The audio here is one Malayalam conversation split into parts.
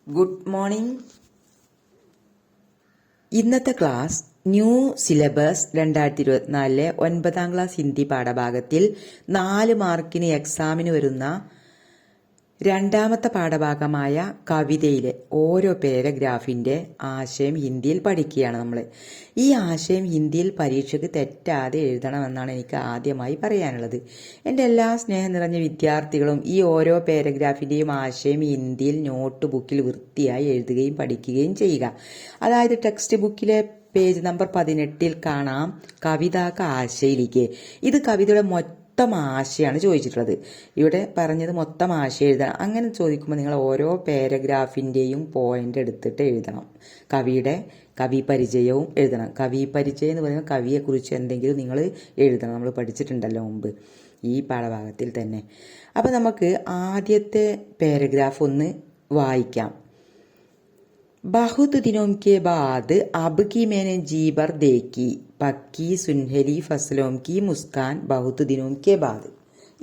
Good morning. ഇന്നത്തെ ക്ലാസ് ന്യൂ സിലബസ് 2024 9ാം ക്ലാസ് ഹിന്ദി പാഠഭാഗത്തിൽ 4 മാർക്കിന് എക്സാമിന് വരുന്ന രണ്ടാമത്തെ പാഠഭാഗമായ കവിതയിലെ ഓരോ പാരഗ്രാഫിന്റെ ആശയം ഹിന്ദിയിൽ പഠിക്കുകയാണ് നമ്മൾ. ഈ ആശയം ഹിന്ദിയിൽ പരീക്ഷയ്ക്ക് തെറ്റാതെ എഴുതണമെന്നാണ് എനിക്ക് ആദ്യമായി പറയാനുള്ളത്. എൻ്റെ എല്ലാ സ്നേഹം നിറഞ്ഞ വിദ്യാർത്ഥികളും ഈ ഓരോ പാരഗ്രാഫിന്റെയും ആശയം ഹിന്ദിയിൽ നോട്ട് ബുക്കിൽ വൃത്തിയായി എഴുതുകയും പഠിക്കുകയും ചെയ്യുക. അതായത് ടെക്സ്റ്റ് ബുക്കിലെ പേജ് നമ്പർ 18 കാണാം കവിതാക്ക് ആശയിലേക്ക്. ഇത് കവിതയുടെ മൊത്തം ആശയമാണ് ചോദിച്ചിട്ടുള്ളത്. ഇവിടെ പറഞ്ഞത് മൊത്തം ആശയം എഴുതണം. അങ്ങനെ ചോദിക്കുമ്പോൾ നിങ്ങൾ ഓരോ പാരഗ്രാഫിന്റെയും പോയിന്റ് എടുത്തിട്ട് എഴുതണം. കവി പരിചയവും എഴുതണം. കവി പരിചയം എന്ന് പറയുമ്പോൾ കവിയെക്കുറിച്ച് എന്തെങ്കിലും നിങ്ങൾ എഴുതണം. നമ്മൾ പഠിച്ചിട്ടുണ്ടല്ലോ മുമ്പ് ഈ പാഠഭാഗത്തിൽ തന്നെ. അപ്പം നമുക്ക് ആദ്യത്തെ പാരഗ്രാഫ് ഒന്ന് വായിക്കാം. बहुत दिनों के बाद अब की मैंने जी भर देखी പക്കി സുൻഹരി ഫസലോം കി മുസ്കാൻ ബഹുത്ത് ദിനോം കെ ബാദ്.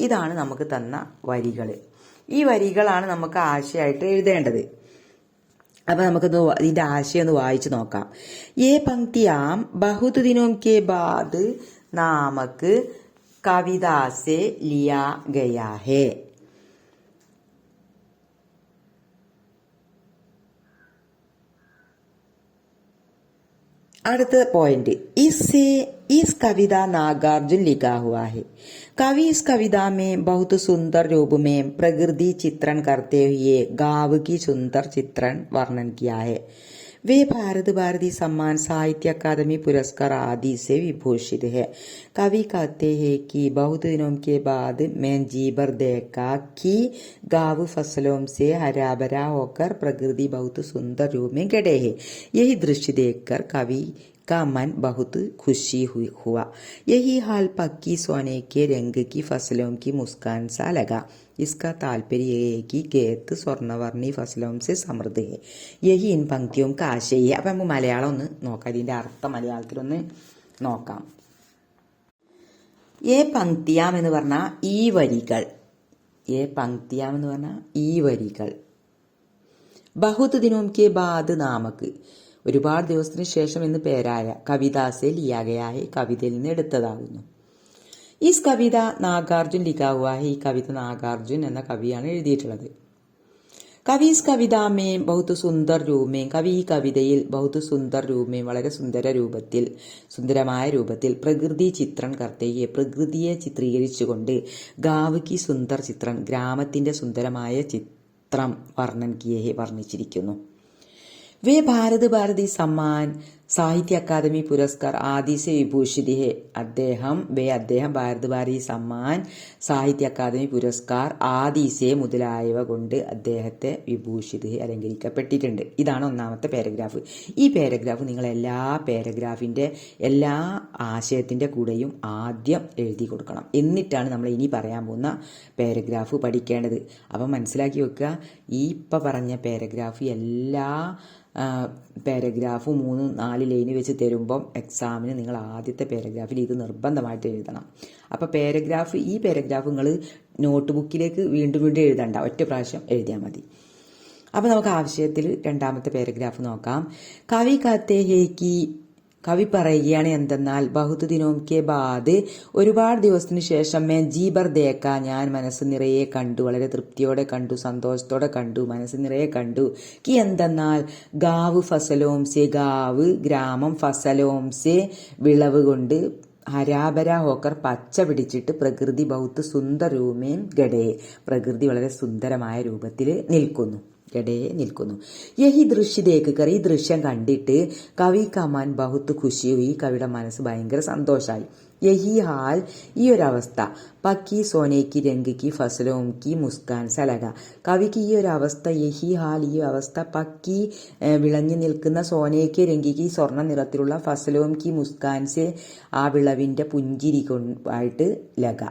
ഇതാണ് നമുക്ക് തന്ന വരികൾ. ഈ വരികളാണ് നമുക്ക് ആശയമായിട്ട് എഴുതേണ്ടത്. അപ്പൊ നമുക്കൊന്ന് ഇതിന്റെ ആശയം ഒന്ന് വായിച്ചു നോക്കാം. യേ പങ്ക്തിയാം ബഹുത്ത് ദിനോം കെ ബാദ് നാമക് കവിതാ സെ ലിയാ ഗയാ ഹേ. അടുത്ത पॉइंट इस कविता नागार्जुन लिखा हुआ है. कवि इस कविता में बहुत सुंदर रूप में प्रकृति चित्रण करते हुए गांव की सुंदर चित्रण वर्णन किया है. वे भारत भारती सम्मान साहित्य अकादमी पुरस्कार आदि से विभूषित है. कवि कहते हैं कि बहुत दिनों के बाद मैं जी भर देखा कि गांव फसलों से हरा भरा होकर प्रकृति बहुत सुंदर रूप में गढ़े है. यही दृश्य देखकर कवि का मन बहुत खुशी हुआ. यही हाल पक्की सोने के रंग की फसलों की मुस्कान सा लगा. इसका तात्पर्य ये है कि खेत സ്വർണ്ണവർണ്ണി ഫസലോം സെ സമൃദ്ധ ഹെ. യഹി ഇൻ പങ്ക്തിയും കാ ആശയ. അപ്പം നമുക്ക് മലയാളം ഒന്ന് നോക്കാം. ഇതിന്റെ അർത്ഥം മലയാളത്തിലൊന്ന് നോക്കാം. ഏ പങ്ക്തിയാം എന്ന് പറഞ്ഞാൽ ഈ വരികൾ. ഏ പങ്ക്തിയാം എന്ന് പറഞ്ഞാൽ ഈ വരികൾ. ബഹുത് ദിനോം കെ ബാദ് നാമക് ഒരുപാട് ദിവസത്തിന് ശേഷം എന്ന് പേരായ കവിതാസെ ലിയാഗയായ കവിതയിൽ നിന്ന് എടുത്തതാകുന്നു. ഈ കവിത നാഗാർജുൻ ലിഖാഹുവായ ഈ കവിത നാഗാർജുൻ എന്ന കവിയാണ് എഴുതിയിട്ടുള്ളത്. കവി ഇസ് കവിതാമേ ബഹുത്ത് സുന്ദർ രൂപമേം കവി ഈ കവിതയിൽ ബഹുത്ത് സുന്ദർ രൂപമേം വളരെ സുന്ദരമായ രൂപത്തിൽ പ്രകൃതി ചിത്രം കർത്തയെ പ്രകൃതിയെ ചിത്രീകരിച്ചുകൊണ്ട് ഗാവ് കി സുന്ദർ ചിത്രം ഗ്രാമത്തിന്റെ സുന്ദരമായ ചിത്രം വർണ്ണിച്ചിരിക്കുന്നു. वे भारत भारती सम्मान സാഹിത്യ അക്കാദമി പുരസ്കാർ ആദി സെ വിഭൂഷിത് ഹെ. അദ്ദേഹം ഭാരത് ഭാരതി സമ്മാൻ സാഹിത്യ അക്കാദമി പുരസ്കാർ ആദിസെ മുതലായവ കൊണ്ട് അദ്ദേഹത്തെ വിഭൂഷിത് ഹെ അലങ്കരിക്കപ്പെട്ടിട്ടുണ്ട്. ഇതാണ് ഒന്നാമത്തെ പാരഗ്രാഫ്. ഈ പാരഗ്രാഫ് നിങ്ങൾ എല്ലാ പാരഗ്രാഫിന്റെ എല്ലാ ആശയത്തിന്റെ കൂടെയും ആദ്യം എഴുതി കൊടുക്കണം. എന്നിട്ടാണ് നമ്മൾ ഇനി പറയാൻ പോകുന്ന പാരഗ്രാഫ് പഠിക്കേണ്ടത്. അപ്പം മനസ്സിലാക്കി വെക്കുക. ഈ ഇപ്പം പറഞ്ഞ പാരഗ്രാഫ് എല്ലാ പാരഗ്രാഫും 3-4 ലൈന് വെച്ച് തരുമ്പം എക്സാമിന് നിങ്ങൾ ആദ്യത്തെ പാരഗ്രാഫിൽ ഇത് നിർബന്ധമായിട്ട് എഴുതണം. അപ്പോൾ ഈ പാരഗ്രാഫ് നിങ്ങൾ നോട്ട് ബുക്കിലേക്ക് വീണ്ടും എഴുതണ്ട, ഒറ്റ പ്രാവശ്യം എഴുതിയാൽ മതി. അപ്പോൾ നമുക്ക് ആവശ്യത്തിൽ രണ്ടാമത്തെ പാരഗ്രാഫ് നോക്കാം. കവി പറയുകയാണ് എന്തെന്നാൽ ബഹുത് ദിനോം കെ ബാദ് ഒരുപാട് ദിവസത്തിന് ശേഷം മേ ജീബർ ദേക്ക ഞാൻ മനസ്സ് നിറയെ കണ്ടു, വളരെ തൃപ്തിയോടെ കണ്ടു, സന്തോഷത്തോടെ കണ്ടു, മനസ്സ് നിറയെ കണ്ടു. കി എന്തെന്നാൽ ഗാവ് ഫസലോം സെ ഗാവ് ഗ്രാമം ഫസലോം സെ വിളവ് കൊണ്ട് ഹരാബര ഹോക്കർ പച്ച പിടിച്ചിട്ട് പ്രകൃതി ബഹുത്ത് സുന്ദർ രൂപേം ഗഡേ പ്രകൃതി വളരെ സുന്ദരമായ രൂപത്തിൽ നിൽക്കുന്നു. യഹി ദൃശ്യതേക്കർ ഈ ദൃശ്യം കണ്ടിട്ട് കവി കമാൻ ബഹുത്ത് ഖുഷി ഹുയി കവിയുടെ മനസ്സ് ഭയങ്കര സന്തോഷമായി. യഹി ഹാൽ ഈ ഒരു അവസ്ഥ പക്കി സോനേക്ക് രംഗിക്ക് ഫസലോം കി മുസ്കാൻ സലക കവിക്ക് ഈ ഒരു അവസ്ഥ യഹി ഹാൽ ഈ അവസ്ഥ പക്കി വിളഞ്ഞു നിൽക്കുന്ന സോനേക്ക് രംഗിക്ക് സ്വർണ്ണ നിറത്തിലുള്ള ഫസലോം കി മുസ്കാൻസെ ആ വിളവിന്റെ പുഞ്ചിരി ആയിട്ട് ലഗ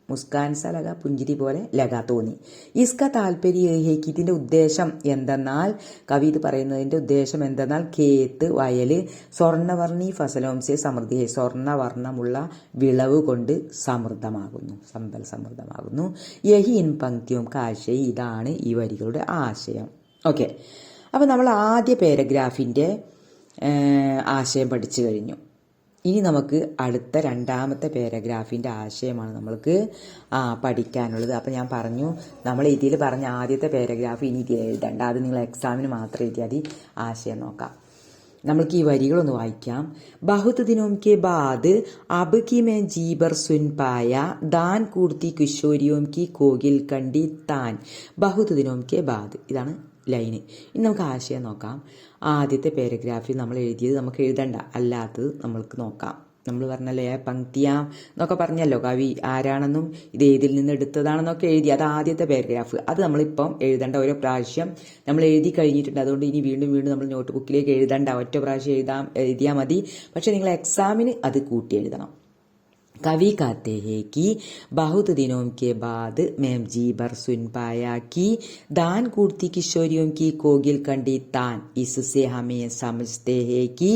മുസ്കാൻ സലക പുഞ്ചിരി പോലെ ലഗ തോന്നി. ഇസ്ക താല്പര്യേക്ക് ഇതിന്റെ ഉദ്ദേശം എന്തെന്നാൽ കവി ഇത് പറയുന്നതിന്റെ ഉദ്ദേശം എന്തെന്നാൽ ഖേത്ത് വയല് സ്വർണ്ണവർണ്ണി ഫസലോംസെ സമൃദ്ധി സ്വർണ്ണവർണ്ണമുള്ള വിളവ് കൊണ്ട് സമ്പൽ സമൃദ്ധമാകുന്നു. യഹി ഇൻ പങ്ക്തിയും കാശയി ഇതാണ് ഈ വരികളുടെ ആശയം. ഓക്കെ, അപ്പോൾ നമ്മൾ ആദ്യ പാരഗ്രാഫിൻ്റെ ആശയം പഠിച്ചു കഴിഞ്ഞു. ഇനി നമുക്ക് അടുത്ത രണ്ടാമത്തെ പാരഗ്രാഫിൻ്റെ ആശയമാണ് നമ്മൾക്ക് പഠിക്കാനുള്ളത്. അപ്പോൾ ഞാൻ പറഞ്ഞു, നമ്മൾ ഇതിൽ പറഞ്ഞ ആദ്യത്തെ പാരഗ്രാഫ് ഇനി ഇത് എഴുതണ്ട, അത് നിങ്ങൾ എക്സാമിന് മാത്രം എഴുതിയാൽ മതി. ആശയം നോക്കാം. നമ്മൾക്ക് ഈ വരികളൊന്ന് വായിക്കാം. ബഹുത് ദിനോം കെ ബാദ് അബ് കി മേ ജീബർ സുൻ പായ ദാൻ കൂർത്തി കിഷോരിയോം കി കോകിൽ കണ്ടി താൻ. ബഹുത് ദിനോം കെ ബാദ്, ഇതാണ് ലൈന്. ഇനി നമുക്ക് ആശയം നോക്കാം. ആദ്യത്തെ പാരഗ്രാഫിൽ നമ്മൾ എഴുതിയത് നമുക്ക് എഴുതണ്ട, അല്ലാത്തത് നമ്മൾക്ക് നോക്കാം. നമ്മൾ പറഞ്ഞല്ലോ പങ്ക്തിയാം എന്നൊക്കെ പറഞ്ഞല്ലോ, കവി ആരാണെന്നും ഇത് ഏതിൽ നിന്ന് എടുത്തതാണെന്നൊക്കെ എഴുതി. അത് ആദ്യത്തെ പാരഗ്രാഫ്. അത് നമ്മളിപ്പം എഴുതേണ്ട, ഓരോ പ്രാവശ്യം നമ്മൾ എഴുതി കഴിഞ്ഞിട്ടുണ്ട്. അതുകൊണ്ട് ഇനി വീണ്ടും വീണ്ടും നമ്മൾ നോട്ട് ബുക്കിലേക്ക് എഴുതണ്ട, ഒറ്റ പ്രാവശ്യം എഴുതിയാൽ മതി. പക്ഷെ നിങ്ങൾ എക്സാമിന് അത് കൂട്ടി എഴുതണം. कवि कहते हैं कि बहुत दिनों के बाद मैं जी भर सुन पाया कि दान कुर्ती किशोरियों की कोगिल कंडी तान. इससे हमें समझते हैं कि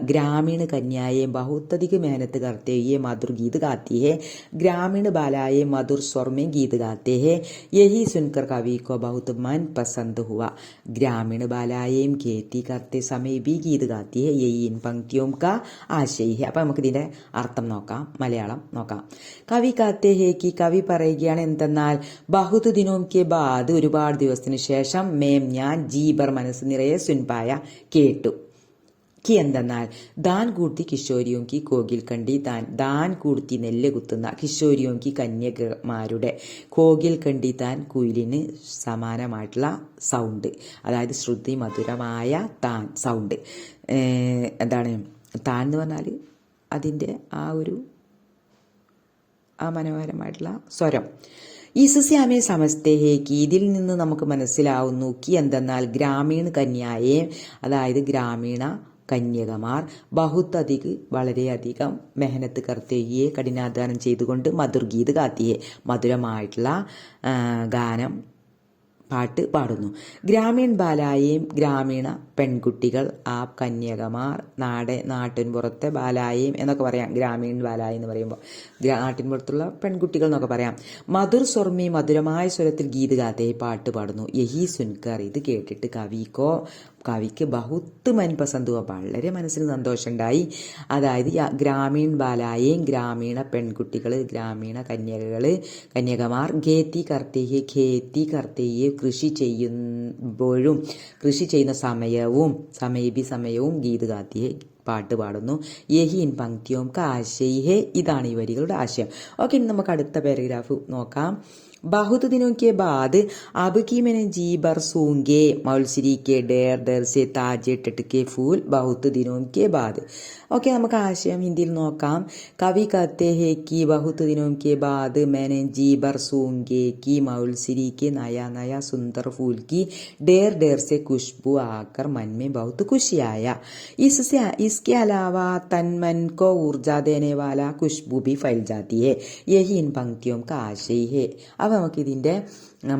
ग्रामीण कन्याएं बहुत अधिक मेहनत करते हुए मधुर गीत गाती है. ग्रामीण बालाएं मधुर स्वर में गीत गाते हैं. यही सुनकर कवि को बहुत मन पसंद हुआ. ग्रामीण बालाएं खेती करते समय भी गीत गाती है. यही इन पंक्तियों का आशय है. അപ്പം നമുക്ക് ഇതിന്റെ അർത്ഥം നോക്കാം, മലയാളം നോക്കാം. കവി കാത്തേ ഹേ കി, കവി പറയുകയാണ് എന്തെന്നാൽ, ബഹുത് ദിനോം കെ ബാദ്, ഒരുപാട് ദിവസത്തിന് ശേഷം, മേം ഞാൻ, ജീബർ മനസ്സ് നിറയെ, സുൻപായ കേട്ടു. കി എന്തെന്നാൽ ദാൻ കൂർത്തി കിഷോരിയോം കി കോകിൽ കണ്ടി താൻ. ദാൻ കൂർത്തി നെല്ല് കുത്തുന്ന, കിഷോരിയോം കി കന്യകമാരുടെ, കോകിൽ കണ്ടി താൻ കുയിലിന് സമാനമായിട്ടുള്ള സൗണ്ട്, അതായത് ശ്രുതി മധുരമായ താൻ സൗണ്ട്. എന്താണ് താൻ എന്ന് പറഞ്ഞാൽ അതിൻ്റെ ആ മനോഹരമായിട്ടുള്ള സ്വരം. ഈസസി ആമേ സമസ്തേ ഹേ കി, ഇതിൽ നിന്ന് നമുക്ക് മനസ്സിലാവുന്നു, കി എന്തെന്നാൽ ഗ്രാമീണ കന്യായെ, അതായത് ഗ്രാമീണ കന്യകമാർ, ബഹുത്തധിക് വളരെയധികം, മെഹനത്ത് കർത്തേയെ കഠിനാധ്വാനം ചെയ്തുകൊണ്ട്, മധുർ ഗീത് ഗാത്തിയെ മധുരമായിട്ടുള്ള ഗാനം പാട്ട് പാടുന്നു. ഗ്രാമീൺ ബാലായേയും, ഗ്രാമീണ പെൺകുട്ടികൾ, ആ കന്യകമാർ, നാട്ടിൻപുറത്തെ ബാലായേയും എന്നൊക്കെ പറയാം. ഗ്രാമീൺ ബാലായി എന്ന് പറയുമ്പോൾ നാട്ടിൻപുറത്തുള്ള പെൺകുട്ടികൾ എന്നൊക്കെ പറയാം. മധുർ സ്വർമി, മധുരമായ സ്വരത്തിൽ ഗീത് ഗാത്തെ, പാട്ട് പാടുന്നു. യഹി സുൻകർ, ഇത് കേട്ടിട്ട് കവിക്ക് ബഹുത്ത് മൻപസന്ത്, വളരെ മനസ്സിന് സന്തോഷമുണ്ടായി. അതായത് ഗ്രാമീൺ ബാലായേയും, ഗ്രാമീണ പെൺകുട്ടികൾ, ഗ്രാമീണ കന്യകമാർ, ഖേത്തി കർത്തേയെ കൃഷി ചെയ്യുമ്പോഴും, കൃഷി ചെയ്യുന്ന സമയവും ഗീത് ഗാത്തിയെ പാട്ട് പാടുന്നു. യഹി ഇൻ പങ്ക്തിയോം കാ ആശയ ഹേ, ഇതാണ് ഈ വരികളുടെ ആശയം. ഓക്കെ, ഇനി നമുക്ക് അടുത്ത പാരഗ്രാഫ് നോക്കാം. बहुत दिनों के बाद अब की मैंने जी भर सूंगे मौलसरी के डेर डेर से ताजे टटके फूल बहुत दिनों के बाद. ഓക്കെ, നമുക്ക് ആശയം ഹിന്ദിയിൽ നോക്കാം. കവി कहते हैं कि बहुत दिनों के बाद मैंने जी भर सूंगे की मौलसरी के नया नया सुंदर फूल की डेर डेर से खुशबू आकर मन में बहुत खुशी आया. इसके अलावा तन मन को ऊर्जा देने वाला खुशबू भी फैल जाती है. यही इन पंक्तियों का आशय है. अब നമുക്ക് ഇതിൻ്റെ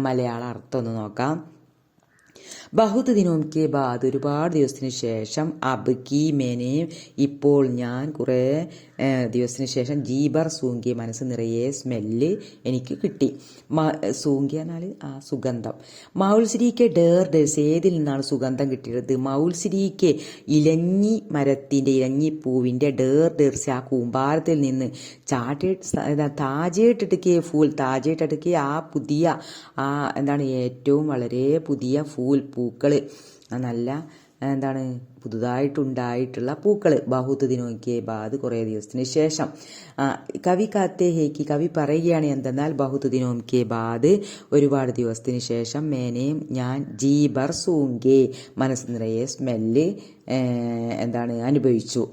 മലയാള അർത്ഥം ഒന്ന് നോക്കാം. ബഹുത് ദിനോം കെ ബാദ്, ഒരുപാട് ദിവസത്തിന് ശേഷം, അബ് കി മേനെ, ഇപ്പോൾ ഞാൻ, കുറേ ദിവസത്തിന് ശേഷം, ജീബർ സൂങ്കി, മനസ്സ് നിറയെ, സ്മെല്ല് എനിക്ക് കിട്ടി. സൂങ്കി എന്നാൽ ആ സുഗന്ധം. മൗൽസിരിക്ക് ഡേർ ഡേഴ്സ്, ഏതിൽ നിന്നാണ് സുഗന്ധം കിട്ടിയത്? മൗൽസിരിക്ക് ഇലഞ്ഞി മരത്തിൻ്റെ, ഇലഞ്ഞിപ്പൂവിൻ്റെ, ഡേർ ഡേഴ്സ് ആ കൂമ്പാരത്തിൽ നിന്ന്, താജേട്ടെടുക്കിയ ഫൂൽ, താജേട്ടെടുക്കിയ ആ പുതിയ, എന്താണ് ഏറ്റവും വളരെ പുതിയ പൂക്കൾ, നല്ല എന്താണ് പുതുതായിട്ടുണ്ടായിട്ടുള്ള പൂക്കൾ. ബഹുത്ത് ദിനോക്കെ ബാദ്, കുറേ ദിവസത്തിന് ശേഷം. കവി കാത്തേ ഹേക്ക്, കവി പറയുകയാണ് എന്തെന്നാൽ, ബഹുത്ത് ദിനോക്കെ ബാദ്, ഒരുപാട് ദിവസത്തിന് ശേഷം, മേനേം ഞാൻ, ജീബർ സൂങ്കെ മനസ്സ് നിറയെ സ്മെല്ല് അനുഭവിച്ചു.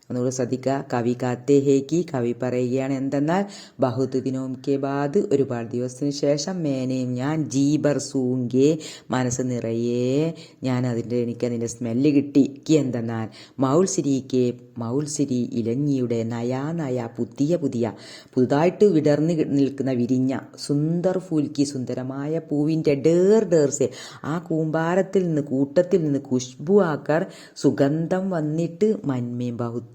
ഒന്നുകൂടെ ശ്രദ്ധിക്കുക. കവി കാത്തേ ഹേക്ക്, കവി പറയുകയാണ് എന്തെന്നാൽ, ബഹുത്ത് ദിനോം കെ ബാദ്, ഒരുപാട് ദിവസത്തിന് ശേഷം, മേനേം ഞാൻ, ജീബർ സൂങ്കെ മനസ്സ് നിറയെ എനിക്കതിൻ്റെ സ്മെല്ല് കിട്ടി. കി എന്തെന്നാൽ മൗൽസിരി ഇലഞ്ഞിയുടെ നയ പുതുതായിട്ട് വിടർന്ന് നിൽക്കുന്ന വിരിഞ്ഞ, സുന്ദർ ഫൂൽക്കി സുന്ദരമായ പൂവിൻ്റെ, ഡേർസെ ആ കൂമ്പാരത്തിൽ നിന്ന്, കൂട്ടത്തിൽ നിന്ന്, ഖുഷ്ബു ആക്കർ സുഗന്ധം വന്നിട്ട്, മന്മേ ബഹുത്ത്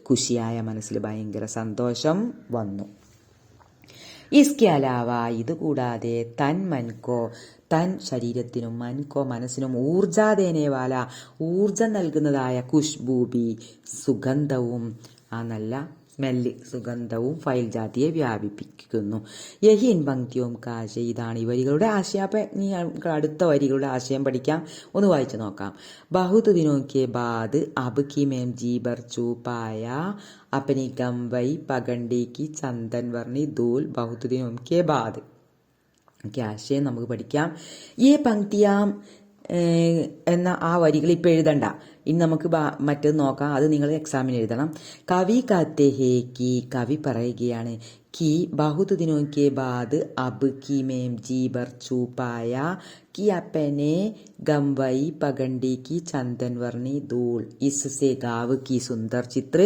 ഖുഷിയായ മനസ്സിൽ ഭയങ്കര സന്തോഷം വന്നു. ഇസ്കെ അലാവ, ഇതുകൂടാതെ, തൻ മൻകോ തൻ ശരീരത്തിനും മനസ്സിനും ഊർജാദേനേവാല ഊർജം നൽകുന്നതായ ഖുശ്ബൂബി സുഗന്ധവും, ആ നല്ല സ്മെല്ല് സുഗന്ധവും ഫൈൽ ജാതിയെ വ്യാപിപ്പിക്കുന്നു. യഹീൻ പങ്ക്തിയും കാശ, ഇതാണ് ഈ വരികളുടെ ആശയം. അപ്പം ഇനി അടുത്ത വരികളുടെ ആശയം പഠിക്കാം. ഒന്ന് വായിച്ചു നോക്കാം. ബഹുത് ദിനോं के बाद अब की मैम जी भर चुपाയ अपनी गंवई पगंडी की चंदन वर्णी धूल बहुत दिनों के बाद. ആശയം നമുക്ക് പഠിക്കാം. ഈ പങ്ക്തിയാം എന്ന ആ വരികൾ ഇപ്പം എഴുതണ്ട. ഇനി നമുക്ക് മറ്റത് നോക്കാം. അത് നിങ്ങൾ എക്സാമിന് എഴുതണം. കവി കത്തെ ഹേ കി, കവി പറയുകയാണ് कि बहुत दिनों के बाद अब की मैम जी भर छुपाയ कि अपने गंवई पगंडी की चंदन वर्णी धूल, इससे गाँव की सुंदर चित्र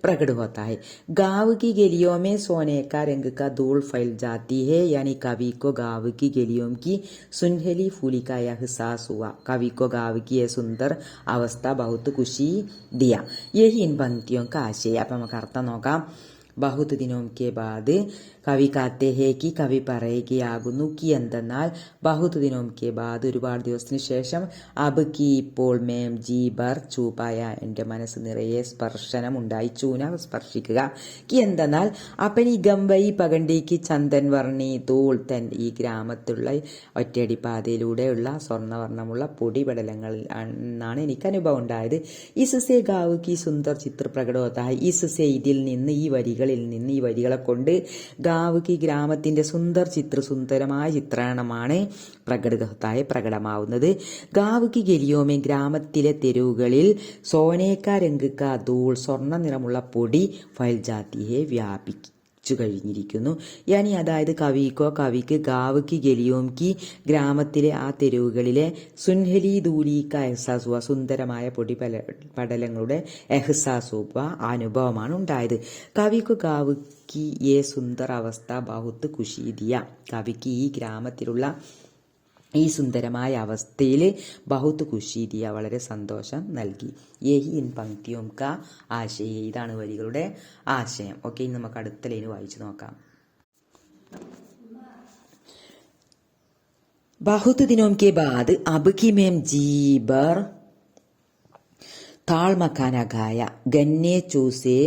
प्रकट होता है. गाँव की गलियों में सोने का रंग का धूल फैल जाती है. यानी कवि को गाँव की गलियों की सुनहली फूली का एहसास हुआ. कवि को गाँव की यह सुंदर अवस्था बहुत खुशी दिया. यही इन पंक्तियों का आशय. അപ്പം നമുക്ക് അർത്ഥം നോക്കാം. ബഹുത് ദിനോം കെ ബാദ്, കവി കാത്തെ ഹേ കി, കവി പറയുകയാകുന്നു. കി എന്തെന്നാൽ ബഹുത് ദിനോം കെ ബാദ്, ഒരുപാട് ദിവസത്തിന് ശേഷം. അബ് കി, ഇപ്പോൾ. മേം ജി ബർ ചൂപ്പായ, എൻ്റെ മനസ്സ് നിറയെ സ്പർശനം ഉണ്ടായി. ചൂന സ്പർശിക്കുക. കി എന്തെന്നാൽ അപ്പനി ഗംവൈ പകണ്ടിക്ക് ചന്ദൻ വർണ്ണി ധൂൾ, തൻ ഈ ഗ്രാമത്തിലുള്ള ഒറ്റയടി പാതയിലൂടെയുള്ള സ്വർണ്ണവർണ്ണമുള്ള പൊടിപടലങ്ങളിൽ നിന്നാണ് എനിക്ക് അനുഭവം ഉണ്ടായത്. ഇസ്സെ ഗാവ് കി സുന്ദർ ചിത്ര പ്രകടോത്തായി. ഇസ്സെ, ഇതിൽ നിന്ന്, ഈ വരികളിൽ നിന്ന്, ഈ വരികളെ കൊണ്ട് ഗാവ് കി, ഗ്രാമത്തിന്റെ സുന്ദർ ചിത്ര, സുന്ദരമായ ചിത്രണമാണ് പ്രകടത്തായി പ്രകടമാവുന്നത്. ഗാവ് കി ഗലിയോമേ, ഗ്രാമത്തിലെ തെരുവുകളിൽ സോനേക്ക രംഗക്ക ധൂൾ, സ്വർണ്ണ നിറമുള്ള പൊടി ഫൈൽ ജാതിയെ വ്യാപിച്ചു കഴിഞ്ഞിരിക്കുന്നു. യാനി അതായത് കവിക്ക് ഗാവ് കി ഗലിയോം കി, ഗ്രാമത്തിലെ ആ തെരുവുകളിലെ സുൻഹലി ധൂലിക്ക എഹ്സാസുവ, സുന്ദരമായ പൊടി പടലങ്ങളുടെ എഹ്സാസുവ അനുഭവമാണ് ഉണ്ടായത്. കവിക്ക് ഗാവ് കി യേ സുന്ദർ അവസ്ഥ ബഹുത്ത് ഖുശി ദിയ, കവിക്ക് ഈ ഗ്രാമത്തിലുള്ള ഈ സുന്ദരമായ അവസ്ഥയിൽ ബഹുത്ത് ഖുശി ദിയ, വളരെ സന്തോഷം നൽകി. യഹി ഇൻ പങ്ക്തിയും കാ ആശയ, ഇതാണ് വരികളുടെ ആശയം. ഓക്കെ, ഇനി നമുക്ക് അടുത്ത ലൈന് വായിച്ചു നോക്കാം. ബഹുത്ത് ദിനോം കെ ബാദ് അബ് കി മേം ജീബർ താൾ മക്കാന ഗായ, ഗന്നെ ചൂസേ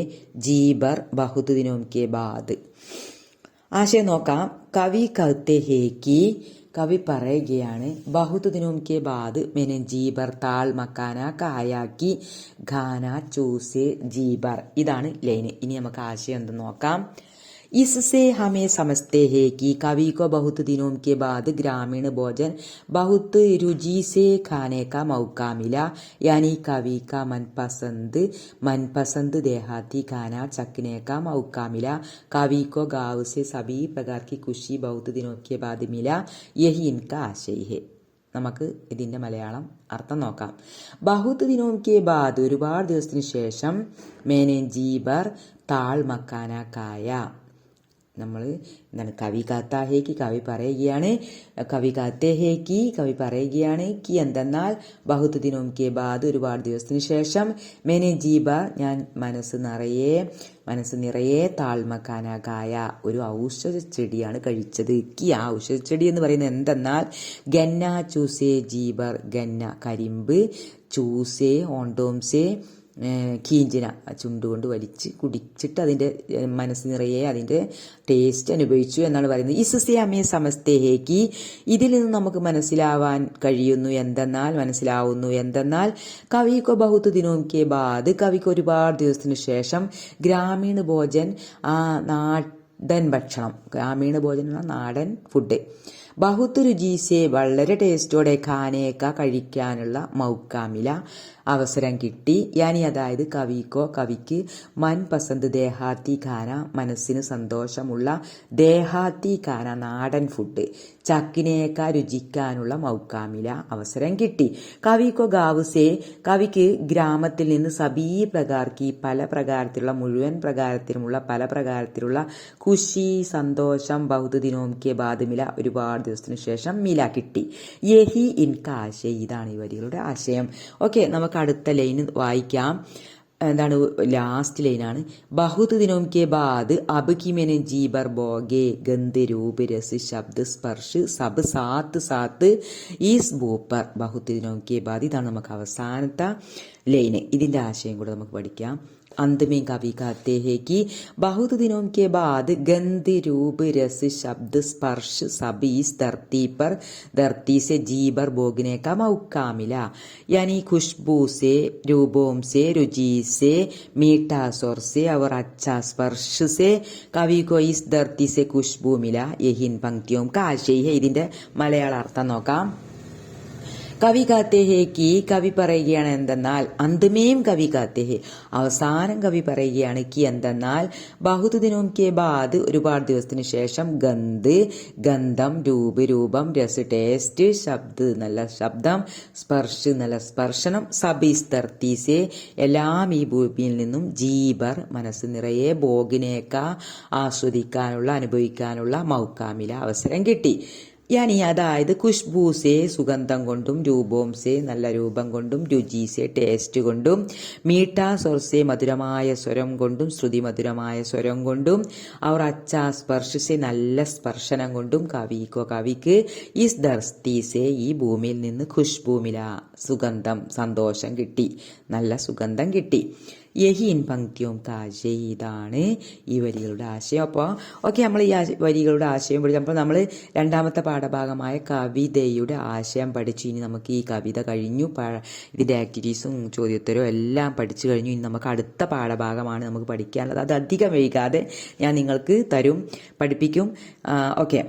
ജീബർ ബഹുത് ദിനോം കെ ബാദ്. ആശയം നോക്കാം. കവി കത്തെ ഹേ കി, കവി പറയുകയാണ് ബഹുത് ദിനോം കെ ബാദ് മെനെ ജീബർ താൾ മക്കാന കായാക്കി ഖാന ചൂസേ ജീബർ. ഇതാണ് ലൈന്. ഇനി നമുക്ക് ആശയം എന്തെന്ന് നോക്കാം. इससे हमें समझते हैं कि कवि को बहुत दिनों के बाद ग्रामीण भोजन बहुत रुचि से खाने का मौका मिला. यानी कवि का मनपसंद देहाती खाना चखने का मौका मिला. कवि को गाँव से सभी प्रकार की खुशी बहुत दिनों के बाद मिला. यही इनका आशय है. നമുക്ക് ഇതിൻ്റെ മലയാളം അർത്ഥം നോക്കാം. ബഹുത് ദിനോം കെ ബാദ്, ഒരുപാട് ദിവസത്തിന് ശേഷം. മേനെ ജീബർ താൾ മക്കാന കായ, നമ്മൾ എന്താണ് കവി കാത്ത ഹേക്ക്, കവി പറയുകയാണ്. കവി കാത്തെ ഹേക്ക്, കവി പറയുകയാണ്. കി എന്തെന്നാൽ ബഹുത് ദിനോം കെ ബാദ്, ഒരുപാട് ദിവസത്തിന് ശേഷം. മേനെ ജീബ, ഞാൻ മനസ്സ് നിറയെ താൾമക്കാന ഗായ, ഒരു ഔഷധ ചെടിയാണ് കഴിച്ചത്. കി, ആ ഔഷധ ചെടി എന്ന് പറയുന്നത് എന്തെന്നാൽ ഗന്ന ചൂസേ ജീബർ, ഗന്ന കരിമ്പ്, ചൂസേ ഓണ്ടോംസേ കീഞ്ചിന, ചുണ്ടുകൊണ്ട് വലിച്ച് കുടിച്ചിട്ട് അതിൻ്റെ മനസ്സ് നിറയെ അതിൻ്റെ ടേസ്റ്റ് അനുഭവിച്ചു എന്നാണ് പറയുന്നത്. ഇസ്സേ അമേ സമസ്തേ ഹേക്കി, ഇതിൽ നിന്ന് നമുക്ക് മനസ്സിലാവുന്നു എന്തെന്നാൽ കവിക്ക് ബഹുത്ത് ദിനോം കെ ബാദ്, കവിക്ക് ഒരുപാട് ദിവസത്തിന് ശേഷം. ഗ്രാമീണ ഭോജൻ, ആ നാടൻ ഭക്ഷണം, ഗ്രാമീണ ഭോജൻ എന്ന നാടൻ ഫുഡ്. ബഹുത്ത് രുചിസെ, വളരെ ടേസ്റ്റോടെ. ഖാനേക്ക, കഴിക്കാനുള്ള. മൗക്കാമില, അവസരം കിട്ടി. യാനി അതായത് കവിക്ക് മൻപസന്ത് ദേഹാത്തി ഖാന, മനസ്സിന് സന്തോഷമുള്ള. ദേഹാത്തി ഖാന, നാടൻ ഫുഡ്. ചക്കിനേക്ക, രുചിക്കാനുള്ള. മൗക്കാമില, അവസരം കിട്ടി. കവിക്കോ ഗാവുസേ, കവിക്ക് ഗ്രാമത്തിൽ നിന്ന്. സബീ പ്രകാർക്കി, പല പ്രകാരത്തിലുള്ള, മുഴുവൻ പ്രകാരത്തിലുമുള്ള, പല പ്രകാരത്തിലുള്ള. ഖുഷി, സന്തോഷം. ബഹുത് ദിനോം കെ ബാദ് മില, ഒരുപാട് ദിവസത്തിന് ശേഷം. മില, കിട്ടി. യഹി ഇൻക ആശയ, ഇതാണ് ഈ വരികളുടെ ആശയം. ഓക്കെ, നമുക്ക് അടുത്ത ലൈന് വായിക്കാം. എന്താണ് ലാസ്റ്റ് ലൈനാണ്. ബഹുത് ദിനോം കെ ബാദ് അബ് കി മെനെ ജീബർ ബോഗെ ഗന്ധ രൂപ രസ് ശബ്ദ സ്പർശ് സബ് സാത്ത് സാത്ത് ഈസ് ഭൂപ്പർ. ബഹുത് ദിനോം കെ ബാദ്, ഇതാണ് നമുക്ക് അവസാനത്തെ ലൈന്. ഇതിൻ്റെ ആശയം കൂടെ നമുക്ക് പഠിക്കാം. अंत में कवि कहते हैं कि बहुत दिनों के बाद गंध रूप रस शब्द स्पर्श सब इस धरती से जी भर भोगने का मौका मिला. यानी खुशबू से, रूपों से, रुचि से, मीठा स्वर से और अच्छा स्पर्श से कवि को इस धरती से खुशबू मिला. यही इन पंक्तियों का आशय है. ഇതിന്റെ മലയാള അർത്ഥം നോക്കാം. കവി കാത്തേ ഹേ കി, കവി പറയുകയാണ് എന്തെന്നാൽ, അന്തമേം കവി കാത്തേ ഹേ, അവസാനം കവി പറയുകയാണ് കി എന്തെന്നാൽ, ബഹുത് ദിനോം കെ ബാദ്, ഒരുപാട് ദിവസത്തിന് ശേഷം, ഗന്ധ് ഗന്ധം, രൂപ് രൂപം, രസ് ടേസ്റ്റ്, ശബ്ദ് നല്ല ശബ്ദം, സ്പർശ് നല്ല സ്പർശനം, സബീസ് ധർത്തീസെ എല്ലാം ഈ ഭൂമിയിൽ നിന്നും, ജീബർ മനസ്സ് നിറയെ, ഭോഗിനേക്ക ആസ്വദിക്കാനുള്ള അനുഭവിക്കാനുള്ള, മൗക്കാമില അവസരം കിട്ടി. യാനി അതായത് ഖുഷ്ബൂസെ സുഗന്ധം കൊണ്ടും, രൂപോംസെ നല്ല രൂപം കൊണ്ടും, രുചിസെ ടേസ്റ്റ് കൊണ്ടും, മീഠാ സ്വർസെ മധുരമായ സ്വരം കൊണ്ടും, ശ്രുതി മധുരമായ സ്വരം കൊണ്ടും, അവർ അച്ചാ സ്പർശസെ നല്ല സ്പർശനം കൊണ്ടും, കവിക്ക് ഇസ് ധർത്തീസെ ഈ ഭൂമിയിൽ നിന്ന്, ഖുഷ്ബൂമില സുഗന്ധം സന്തോഷം കിട്ടി, നല്ല സുഗന്ധം കിട്ടി. യഹി ഇൻ പങ്ക്തിയും കാശയ, ഇതാണ് ഈ വരികളുടെ ആശയം. അപ്പോൾ ഓക്കെ, നമ്മൾ ഈ വരികളുടെ ആശയം പഠിച്ചപ്പോൾ നമ്മൾ രണ്ടാമത്തെ പാഠഭാഗമായ കവിതയുടെ ആശയം പഠിച്ചു. ഇനി നമുക്ക് ഈ കവിത കഴിഞ്ഞു, ഇതിൻ്റെ ആക്ടിവിറ്റീസും ചോദ്യോത്തരവും എല്ലാം പഠിച്ചു കഴിഞ്ഞു. ഇനി നമുക്ക് അടുത്ത പാഠഭാഗമാണ് നമുക്ക് പഠിക്കാനുള്ളത്. അത് അധികം വൈകാതെ ഞാൻ നിങ്ങൾക്ക് പഠിപ്പിക്കും. ഓക്കെ,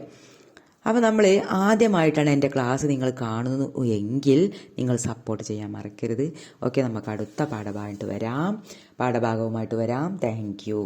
അപ്പോൾ നമ്മൾ ആദ്യമായിട്ടാണ് എൻ്റെ ക്ലാസ് നിങ്ങൾ കാണുന്നത് എങ്കിൽ നിങ്ങൾ സപ്പോർട്ട് ചെയ്യാൻ മറക്കരുത്. ഓക്കെ, നമുക്ക് അടുത്ത പാഠഭാഗമായിട്ട് വരാം. Thank you.